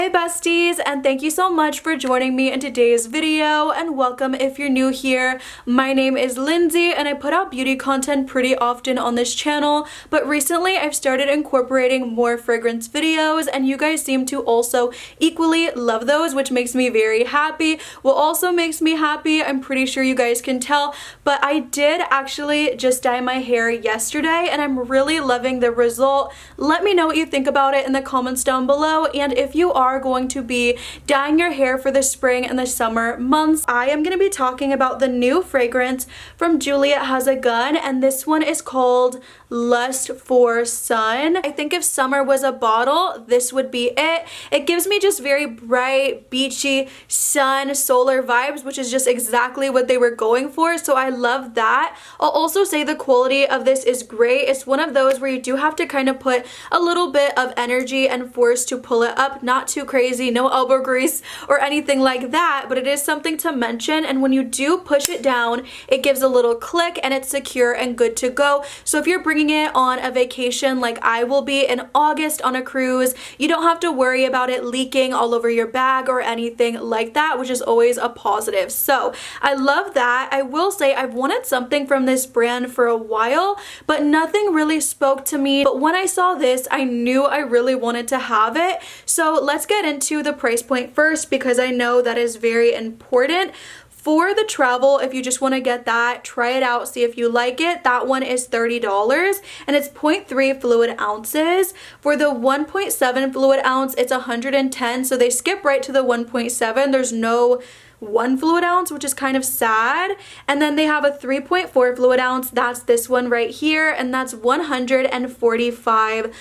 Hey besties, and thank you so much for joining me in today's video, and welcome if you're new here. My name is Lindsay and I put out beauty content pretty often on this channel, but recently I've started incorporating more fragrance videos and you guys seem to also equally love those, which makes me very happy. What also makes me happy, I'm pretty sure you guys can tell, but I did actually just dye my hair yesterday and I'm really loving the result. Let me know what you think about it in the comments down below, and if you are going to be dyeing your hair for the spring and the summer months, I am going to be talking about the new fragrance from Juliette Has a Gun, and this one is called Lust for Sun. I think if summer was a bottle, this would be it. It gives me just very bright, beachy, sun, solar vibes, which is just exactly what they were going for, so I love that. I'll also say the quality of this is great. It's one of those where you do have to kind of put a little bit of energy and force to pull it up, not too crazy, no elbow grease or anything like that, but it is something to mention, and when you do push it down, it gives a little click and it's secure and good to go. So if you're bringing it on a vacation like I will be in August on a cruise, you don't have to worry about it leaking all over your bag or anything like that, which is always a positive. So I love that. I will say I've wanted something from this brand for a while, but nothing really spoke to me. But when I saw this, I knew I really wanted to have it. So let's get into the price point first, because I know that is very important. For the travel, if you just want to get that, try it out, see if you like it. That one is $30 and it's 0.3 fluid ounces. For the 1.7 fluid ounce, it's 110, so they skip right to the 1.7. There's no 1 fluid ounce, which is kind of sad. And then they have a 3.4 fluid ounce, that's this one right here, and that's $145.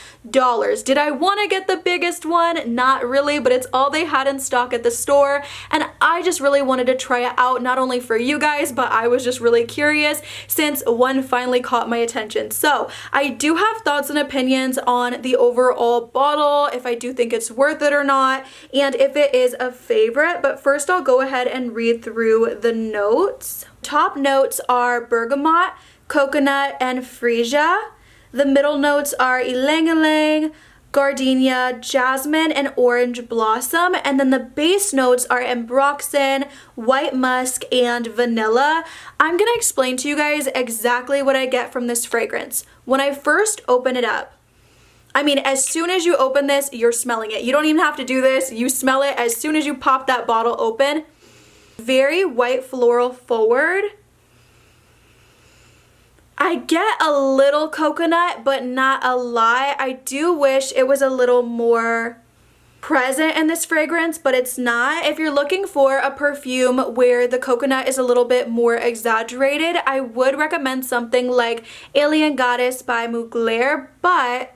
Did I want to get the biggest one? Not really, but it's all they had in stock at the store, and I just really wanted to try it out, not only for you guys, but I was just really curious since one finally caught my attention. So I do have thoughts and opinions on the overall bottle, if I do think it's worth it or not, and if it is a favorite. But first I'll go ahead and read through the notes. Top notes are bergamot, coconut, and freesia. The middle notes are ylang-ylang, gardenia, jasmine, and orange blossom. And then the base notes are ambroxan, white musk, and vanilla. I'm gonna explain to you guys exactly what I get from this fragrance. When I first open it up, I mean, as soon as you open this, you're smelling it. You don't even have to do this. You smell it as soon as you pop that bottle open. Very white floral forward. I get a little coconut, but not a lot. I do wish it was a little more present in this fragrance, but it's not. If you're looking for a perfume where the coconut is a little bit more exaggerated, I would recommend something like Alien Goddess by Mugler, but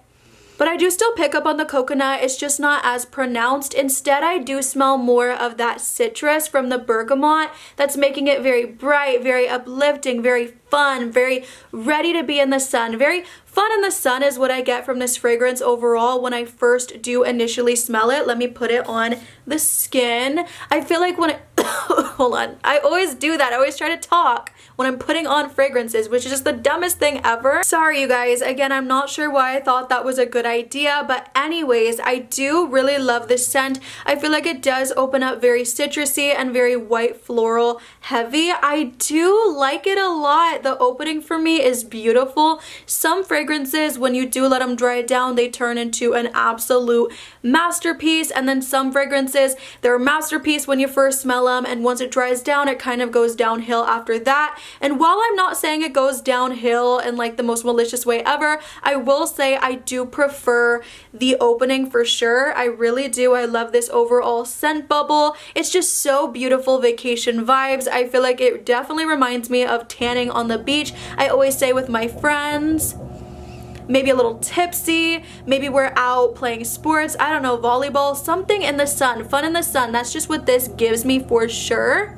I do still pick up on the coconut. It's just not as pronounced. Instead, I do smell more of that citrus from the bergamot that's making it very bright, very uplifting, very fun, very ready to be in the sun. Very fun in the sun is what I get from this fragrance overall when I first do initially smell it. Let me put it on the skin. I feel like when it hold on, I always do that. I always try to talk when I'm putting on fragrances, which is just the dumbest thing ever. Sorry you guys, again, I'm not sure why I thought that was a good idea, but anyways, I do really love this scent. I feel like it does open up very citrusy and very white floral heavy. I do like it a lot. The opening for me is beautiful. Some fragrances, when you do let them dry down, they turn into an absolute masterpiece, and then some fragrances, they're a masterpiece when you first smell them, and once it dries down, it kind of goes downhill after that. And while I'm not saying it goes downhill in like the most malicious way ever, I will say I do prefer the opening for sure. I really do. I love this overall scent bubble. It's just so beautiful vacation vibes. I feel like it definitely reminds me of tanning on the beach. I always say with my friends, maybe a little tipsy, maybe we're out playing sports, I don't know, volleyball, something in the sun, fun in the sun. That's just what this gives me for sure.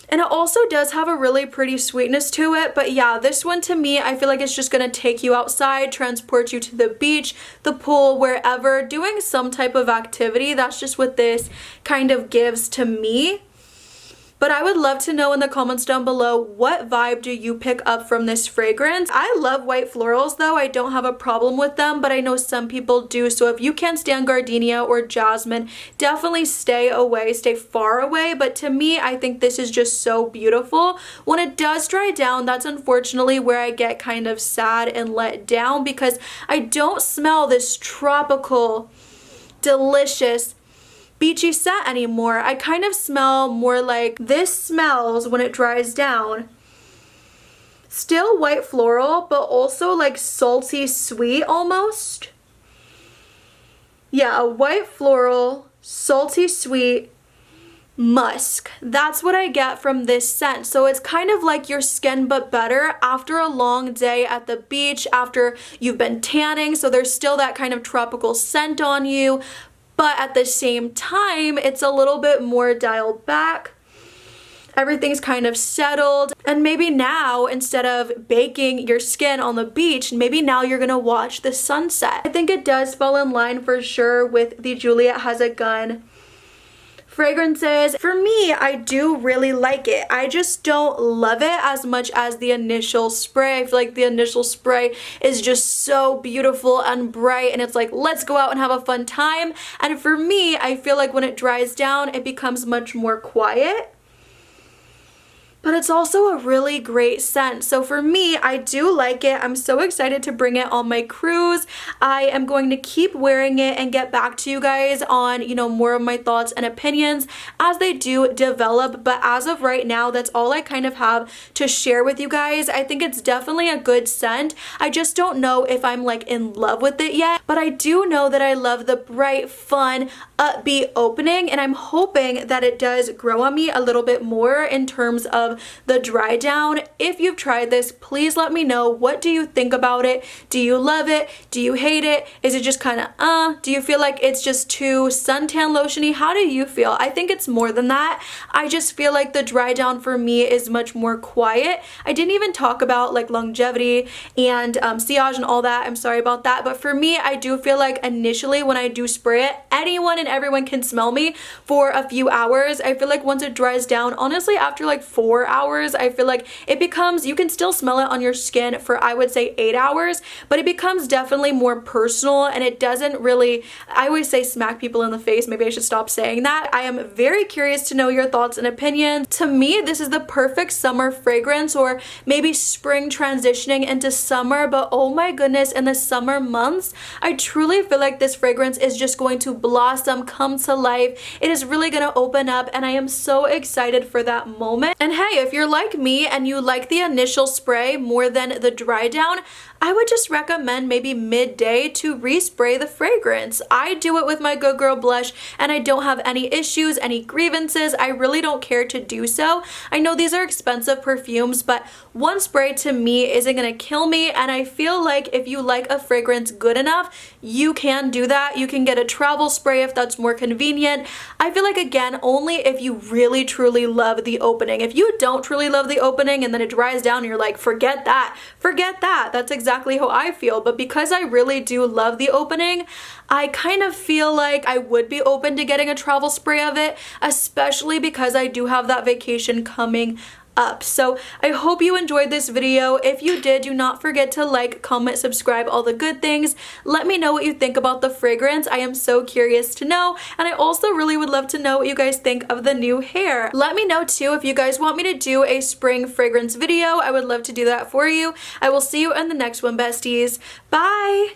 And it also does have a really pretty sweetness to it, but yeah, this one to me, I feel like it's just gonna take you outside, transport you to the beach, the pool, wherever, doing some type of activity. That's just what this kind of gives to me. But I would love to know in the comments down below, what vibe do you pick up from this fragrance? I love white florals though. I don't have a problem with them, but I know some people do. So if you can't stand gardenia or jasmine, definitely stay away, stay far away. But to me, I think this is just so beautiful. When it does dry down, that's unfortunately where I get kind of sad and let down, because I don't smell this tropical, delicious, beachy scent anymore. I kind of smell more like this smells when it dries down. Still white floral, but also like salty sweet almost. Yeah, a white floral, salty sweet, musk. That's what I get from this scent. So it's kind of like your skin but better after a long day at the beach, after you've been tanning. So there's still that kind of tropical scent on you, but at the same time, it's a little bit more dialed back. Everything's kind of settled. And maybe now, instead of baking your skin on the beach, maybe now you're gonna watch the sunset. I think it does fall in line for sure with the Juliette Has a Gun fragrances. For me, I do really like it. I just don't love it as much as the initial spray. I feel like the initial spray is just so beautiful and bright, and it's like, let's go out and have a fun time. And for me, I feel like when it dries down, it becomes much more quiet. But it's also a really great scent. So for me, I do like it. I'm so excited to bring it on my cruise. I am going to keep wearing it and get back to you guys on, you know, more of my thoughts and opinions as they do develop. But as of right now, that's all I kind of have to share with you guys. I think it's definitely a good scent. I just don't know if I'm like in love with it yet. But I do know that I love the bright, fun, upbeat opening, and I'm hoping that it does grow on me a little bit more in terms of the dry down. If you've tried this, please let me know. What do you think about it? Do you love it? Do you hate it? Is it just kind of do you feel like it's just too suntan lotiony? How do you feel? I think it's more than that. I just feel like the dry down for me is much more quiet. I didn't even talk about like longevity and sillage and all that. I'm sorry about that. But for me, I do feel like initially when I do spray it, anyone and everyone can smell me for a few hours. I feel like once it dries down, honestly, after like 4 hours, I feel like it becomes, you can still smell it on your skin for, I would say, 8 hours, but it becomes definitely more personal, and it doesn't really, I always say smack people in the face. Maybe I should stop saying that. I am very curious to know your thoughts and opinions. To me, this is the perfect summer fragrance, or maybe spring transitioning into summer, but oh my goodness, in the summer months, I truly feel like this fragrance is just going to blossom, come to life. It is really going to open up, and I am so excited for that moment. And hey, if you're like me and you like the initial spray more than the dry down, I would just recommend maybe midday to respray the fragrance. I do it with my Good Girl blush, and I don't have any issues, any grievances. I really don't care to do so. I know these are expensive perfumes, but one spray to me isn't gonna kill me, and I feel like if you like a fragrance good enough, you can do that. You can get a travel spray if that's more convenient. I feel like, again, only if you really truly love the opening. If you don't truly love the opening and then it dries down and you're like, forget that, that's exactly how I feel. But because I really do love the opening, I kind of feel like I would be open to getting a travel spray of it, especially because I do have that vacation coming up. So I hope you enjoyed this video. If you did, do not forget to like, comment, subscribe, all the good things. Let me know what you think about the fragrance. I am so curious to know, and I also really would love to know what you guys think of the new hair. Let me know too if you guys want me to do a spring fragrance video. I would love to do that for you. I will see you in the next one, besties. Bye!